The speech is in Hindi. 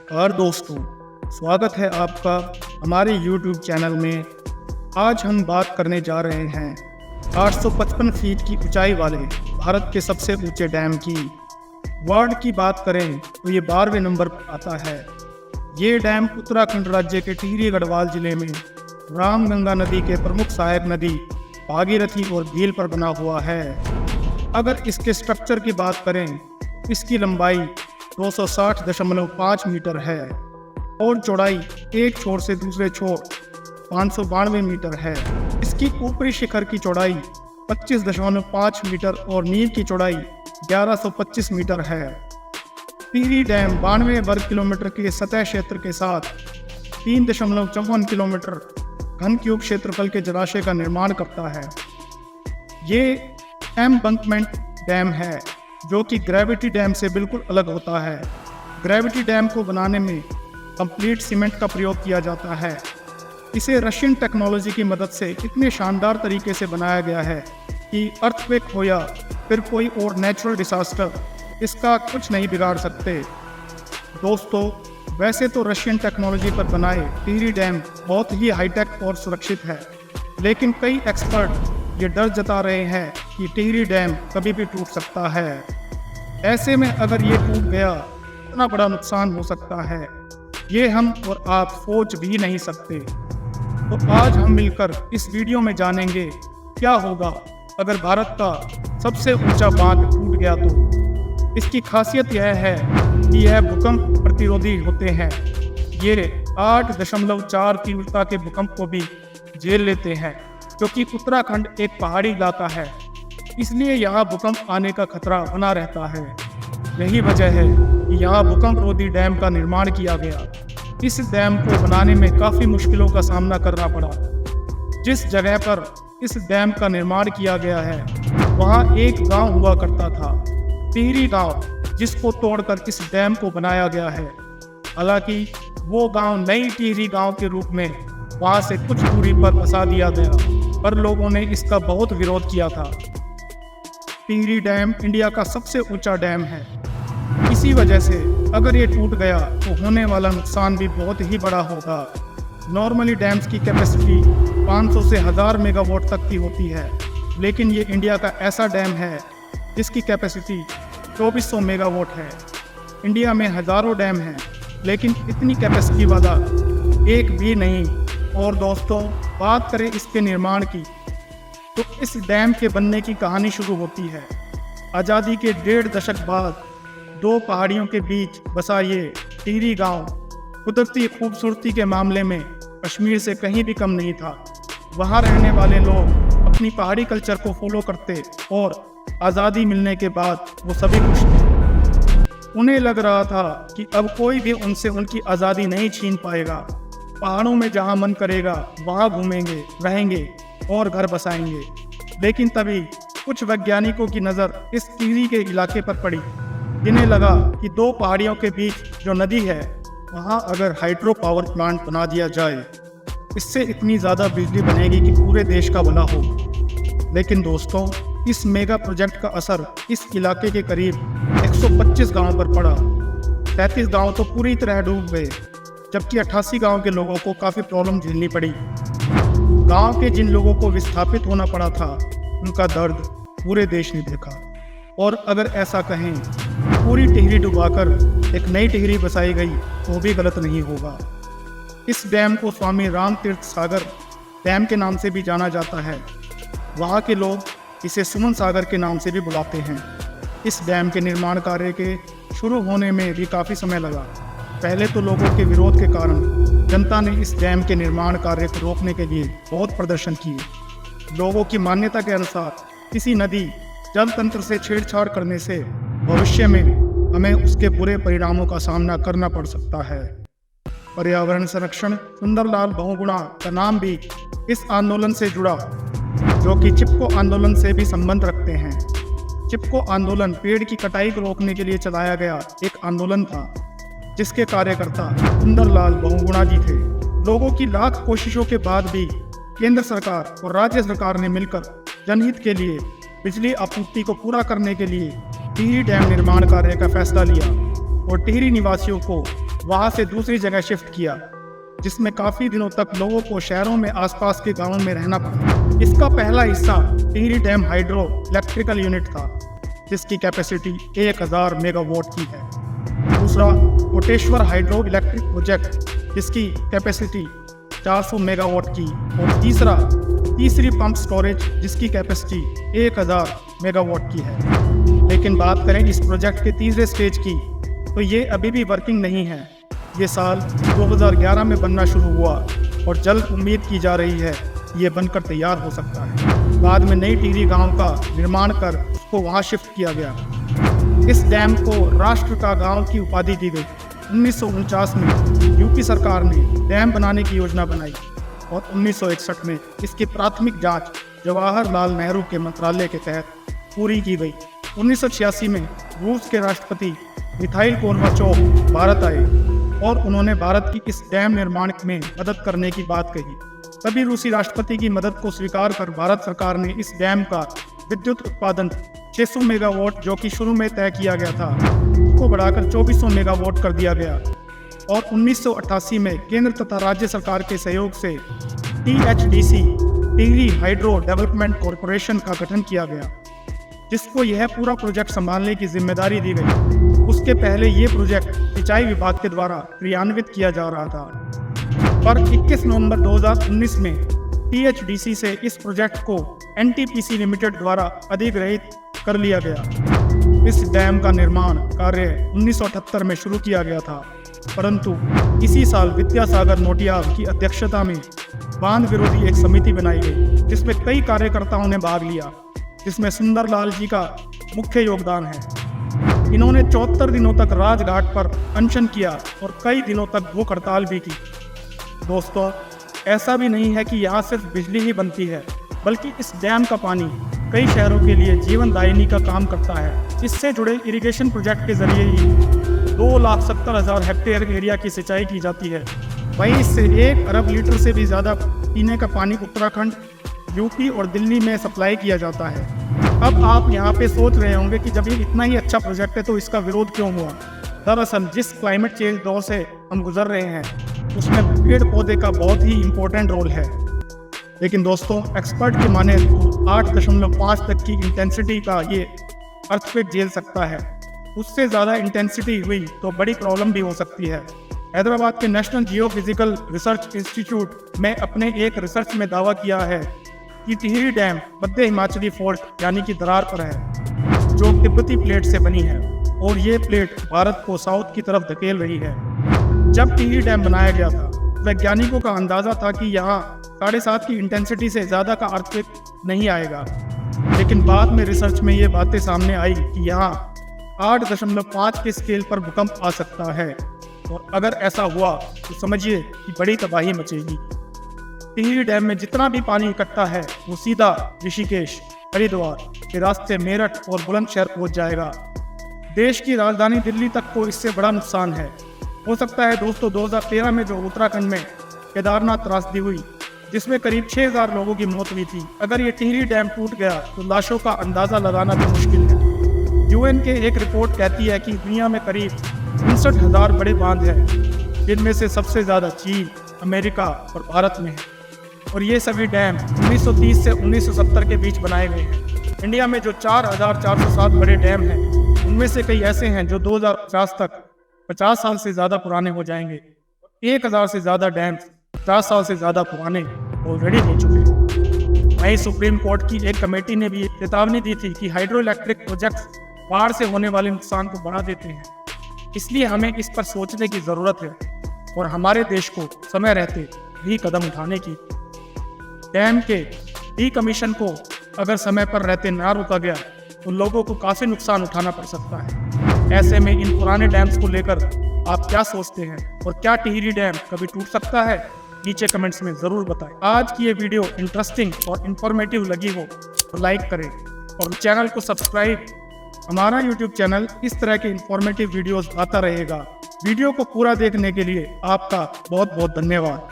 और दोस्तों, स्वागत है आपका हमारे YouTube चैनल में। आज हम बात करने जा रहे हैं 855 फीट की ऊंचाई वाले भारत के सबसे ऊंचे डैम की। वर्ल्ड की बात करें तो ये 12वें नंबर पर आता है। ये डैम उत्तराखंड राज्य के टिहरी गढ़वाल जिले में रामगंगा नदी के प्रमुख सहायक नदी भागीरथी और भील पर बना हुआ है। अगर इसके स्ट्रक्चर की बात करें, इसकी लंबाई 260.5 मीटर है और चौड़ाई एक छोर से दूसरे छोर 592 मीटर है। इसकी ऊपरी शिखर की चौड़ाई 25.5 मीटर और नींव की चौड़ाई 1125 मीटर है। टिहरी डैम 92 वर्ग किलोमीटर के सतह क्षेत्र के साथ 3.54 किलोमीटर घन क्यूब क्षेत्रफल के जलाशय का निर्माण करता है। ये एम्बंकमेंट डैम है जो कि ग्रेविटी डैम से बिल्कुल अलग होता है। ग्रेविटी डैम को बनाने में कंप्लीट सीमेंट का प्रयोग किया जाता है। इसे रशियन टेक्नोलॉजी की मदद से इतने शानदार तरीके से बनाया गया है कि अर्थक्वेक हो या फिर कोई और नेचुरल डिसास्टर इसका कुछ नहीं बिगाड़ सकते। दोस्तों, वैसे तो रशियन टेक्नोलॉजी पर बनाए टिहरी डैम बहुत ही हाईटेक और सुरक्षित है, लेकिन कई एक्सपर्ट ये डर जता रहे हैं कि टिहरी डैम कभी भी टूट सकता है। ऐसे में अगर ये टूट गया इतना बड़ा नुकसान हो सकता है, ये हम और आप सोच भी नहीं सकते। तो आज हम मिलकर इस वीडियो में जानेंगे क्या होगा अगर भारत का सबसे ऊंचा बांध टूट गया तो। इसकी खासियत यह है कि यह भूकंप प्रतिरोधी होते हैं। ये 8.4 तीव्रता के भूकंप को भी झेल लेते हैं, क्योंकि उत्तराखंड एक पहाड़ी इलाका है, इसलिए यहाँ भूकंप आने का खतरा बना रहता है। यही वजह है कि यहाँ भूकंप रोधी डैम का निर्माण किया गया। इस डैम को बनाने में काफ़ी मुश्किलों का सामना करना पड़ा। जिस जगह पर इस डैम का निर्माण किया गया है वहाँ एक गांव हुआ करता था, टिहरी गांव, जिसको तोड़कर इस डैम को बनाया गया है। हालांकि वो गांव नई टिहरी गांव के रूप में वहाँ से कुछ दूरी पर बसा दिया गया, पर लोगों ने इसका बहुत विरोध किया था। टिहरी डैम इंडिया का सबसे ऊंचा डैम है। इसी वजह से अगर ये टूट गया तो होने वाला नुकसान भी बहुत ही बड़ा होगा। नॉर्मली डैम्स की कैपेसिटी 500 से 1000 मेगावाट तक की होती है, लेकिन ये इंडिया का ऐसा डैम है जिसकी कैपेसिटी 2400 मेगावाट है। इंडिया में हज़ारों डैम हैं, लेकिन इतनी कैपेसिटी वाला एक भी नहीं। और दोस्तों, बात करें इसके निर्माण की, तो इस डैम के बनने की कहानी शुरू होती है आज़ादी के 1.5 दशक बाद। दो पहाड़ियों के बीच बसा ये टिहरी गांव कुदरती खूबसूरती के मामले में कश्मीर से कहीं भी कम नहीं था। वहां रहने वाले लोग अपनी पहाड़ी कल्चर को फॉलो करते और आज़ादी मिलने के बाद वो सभी खुश थे। उन्हें लग रहा था कि अब कोई भी उनसे उनकी आज़ादी नहीं छीन पाएगा। पहाड़ों में जहां मन करेगा वहां घूमेंगे, रहेंगे और घर बसाएंगे। लेकिन तभी कुछ वैज्ञानिकों की नज़र इस टिहरी के इलाके पर पड़ी, जिन्हें लगा कि दो पहाड़ियों के बीच जो नदी है वहां अगर हाइड्रो पावर प्लांट बना दिया जाए, इससे इतनी ज़्यादा बिजली बनेगी कि पूरे देश का भला हो। लेकिन दोस्तों, इस मेगा प्रोजेक्ट का असर इस इलाके के करीब 125 गाँव पर पड़ा। 33 गाँव तो पूरी तरह डूब गए, जबकि 88 गांव के लोगों को काफ़ी प्रॉब्लम झेलनी पड़ी। गांव के जिन लोगों को विस्थापित होना पड़ा था, उनका दर्द पूरे देश ने देखा। और अगर ऐसा कहें पूरी टिहरी डुबाकर एक नई टिहरी बसाई गई तो भी गलत नहीं होगा। इस डैम को स्वामी राम तीर्थ सागर डैम के नाम से भी जाना जाता है। वहाँ के लोग इसे सुमन सागर के नाम से भी बुलाते हैं। इस डैम के निर्माण कार्य के शुरू होने में भी काफ़ी समय लगा। पहले तो लोगों के विरोध के कारण जनता ने इस डैम के निर्माण कार्य को रोकने के लिए बहुत प्रदर्शन किए। लोगों की मान्यता के अनुसार किसी नदी जल तंत्र से छेड़छाड़ करने से भविष्य में हमें उसके बुरे परिणामों का सामना करना पड़ सकता है। पर्यावरण संरक्षण सुंदरलाल बहुगुणा का नाम भी इस आंदोलन से जुड़ा, जो कि चिपको आंदोलन से भी संबंध रखते हैं। चिपको आंदोलन पेड़ की कटाई को रोकने के लिए चलाया गया एक आंदोलन था, जिसके कार्यकर्ता सुंदरलाल बहुगुणा जी थे। लोगों की लाख कोशिशों के बाद भी केंद्र सरकार और राज्य सरकार ने मिलकर जनहित के लिए बिजली आपूर्ति को पूरा करने के लिए टिहरी डैम निर्माण कार्य का फैसला लिया और टिहरी निवासियों को वहां से दूसरी जगह शिफ्ट किया, जिसमें काफ़ी दिनों तक लोगों को शहरों में आसपास के गांवों में रहना पड़ा। इसका पहला हिस्सा Tehri dam hydro electrical unit था, जिसकी कैपेसिटी 1000 मेगावाट की है। दूसरा कोटेश्वर हाइड्रो इलेक्ट्रिक प्रोजेक्ट, जिसकी कैपेसिटी 400 मेगावाट की। और तीसरी पंप स्टोरेज, जिसकी कैपेसिटी 1000 मेगावाट की है। लेकिन बात करें इस प्रोजेक्ट के तीसरे स्टेज की, तो ये अभी भी वर्किंग नहीं है। ये साल 2011 में बनना शुरू हुआ और जल्द उम्मीद की जा रही है ये बनकर तैयार हो सकता है। बाद में नई टिहरी गांव का निर्माण कर उसको वहां शिफ्ट किया गया। इस डैम को राष्ट्र का गांव की उपाधि दी गई। 1949 में यूपी सरकार ने डैम बनाने की योजना बनाई और 1961 में इसकी प्राथमिक जांच जवाहरलाल नेहरू के मंत्रालय के तहत पूरी की गई। 1986 में रूस के राष्ट्रपति मिखाइल गोर्बाचोव भारत आए और उन्होंने भारत की इस डैम निर्माण में मदद करने की बात कही। तभी रूसी राष्ट्रपति की मदद को स्वीकार कर भारत सरकार ने इस डैम का विद्युत उत्पादन 600 मेगावाट, जो कि शुरू में तय किया गया था, को बढ़ाकर 2400 मेगावाट कर दिया गया। और 1988 में केंद्र तथा राज्य सरकार के सहयोग से THDC Tehri hydro development corporation का गठन किया गया, जिसको यह पूरा प्रोजेक्ट संभालने की जिम्मेदारी दी गई। उसके पहले ये प्रोजेक्ट सिंचाई विभाग के द्वारा क्रियान्वित किया जा रहा था, पर 21 नवंबर 2019 में THDC से इस प्रोजेक्ट को NTPC लिमिटेड द्वारा अधिग्रहित कर लिया गया। इस डैम का निर्माण कार्य 1978 में शुरू किया गया था, परंतु इसी साल विद्यासागर नोटियाल की अध्यक्षता में बांध विरोधी एक समिति बनाई गई, जिसमें कई कार्यकर्ताओं ने भाग लिया, जिसमें सुंदरलाल जी का मुख्य योगदान है। इन्होंने 74 दिनों तक राजघाट पर अनशन किया और कई दिनों तक भूख हड़ताल भी की। दोस्तों, ऐसा भी नहीं है कि यहाँ सिर्फ बिजली ही बनती है, बल्कि इस डैम का पानी कई शहरों के लिए जीवनदायिनी का काम करता है। इससे जुड़े इरिगेशन प्रोजेक्ट के जरिए ही 2,70,000 हेक्टेयर एरिया की सिंचाई की जाती है। वहीं इससे 1 अरब लीटर से भी ज़्यादा पीने का पानी उत्तराखंड, यूपी और दिल्ली में सप्लाई किया जाता है। अब आप यहाँ पे सोच रहे होंगे कि जब ये इतना ही अच्छा प्रोजेक्ट है तो इसका विरोध क्यों हुआ। दरअसल जिस क्लाइमेट चेंज दौर से हम गुजर रहे हैं, उसमें पेड़ पौधे का बहुत ही इम्पोर्टेंट रोल है। लेकिन दोस्तों, एक्सपर्ट की माने तो 8.5 तक की इंटेंसिटी का ये अर्थक्वेक झेल सकता है। उससे ज़्यादा इंटेंसिटी हुई तो बड़ी प्रॉब्लम भी हो सकती है। हैदराबाद के नेशनल जियोफिजिकल रिसर्च इंस्टीट्यूट में अपने एक रिसर्च में दावा किया है कि टिहरी डैम मध्य हिमाचली फोल्ट यानी कि दरार पर है, जो तिब्बती प्लेट से बनी है और ये प्लेट भारत को साउथ की तरफ धकेल रही है। जब टिहरी डैम बनाया गया था, वैज्ञानिकों का अंदाजा था कि यहाँ 7.5 की इंटेंसिटी से ज़्यादा का अर्थक्वेक नहीं आएगा, लेकिन बाद में रिसर्च में ये बातें सामने आई कि यहाँ 8.5 के स्केल पर भूकंप आ सकता है, और अगर ऐसा हुआ तो समझिए कि बड़ी तबाही मचेगी। टिहरी डैम में जितना भी पानी इकट्ठा है वो सीधा ऋषिकेश, हरिद्वार के रास्ते मेरठ और बुलंदशहर पहुंच जाएगा। देश की राजधानी दिल्ली तक को इससे बड़ा नुकसान है। हो सकता है दोस्तों, 2013 में जो उत्तराखंड में केदारनाथ त्रासदी हुई, जिसमें करीब 6000 लोगों की मौत हुई थी, अगर ये टिहरी डैम टूट गया तो लाशों का अंदाज़ा लगाना भी मुश्किल है। UN के एक रिपोर्ट कहती है कि दुनिया में करीब 59,000 बड़े बांध हैं, जिनमें से सबसे ज़्यादा चीन, अमेरिका और भारत में है। और ये सभी डैम 1930 से 1970 के बीच बनाए गए हैं। इंडिया में जो 4,407 बड़े डैम हैं, उनमें से कई ऐसे हैं जो 2050 तक 50 साल से ज़्यादा पुराने हो जाएंगे। 1000 से ज़्यादा डैम 50 साल से ज़्यादा पुराने ऑलरेडी हो चुके हैं। वहीं सुप्रीम कोर्ट की एक कमेटी ने भी चेतावनी दी थी कि हाइड्रो इलेक्ट्रिक प्रोजेक्ट्स बाढ़ से होने वाले नुकसान को बढ़ा देते हैं। इसलिए हमें इस पर सोचने की ज़रूरत है और हमारे देश को समय रहते भी कदम उठाने की। डैम के डीकमीशन को अगर समय पर रहते ना रोका गया तो लोगों को काफ़ी नुकसान उठाना पड़ सकता है। ऐसे में इन पुराने डैम्स को लेकर आप क्या सोचते हैं, और क्या टिहरी डैम कभी टूट सकता है? नीचे कमेंट्स में ज़रूर बताएं। आज की ये वीडियो इंटरेस्टिंग और इन्फॉर्मेटिव लगी हो तो लाइक करें और चैनल को सब्सक्राइब। हमारा यूट्यूब चैनल इस तरह के इन्फॉर्मेटिव वीडियोस आता रहेगा। वीडियो को पूरा देखने के लिए आपका बहुत बहुत धन्यवाद।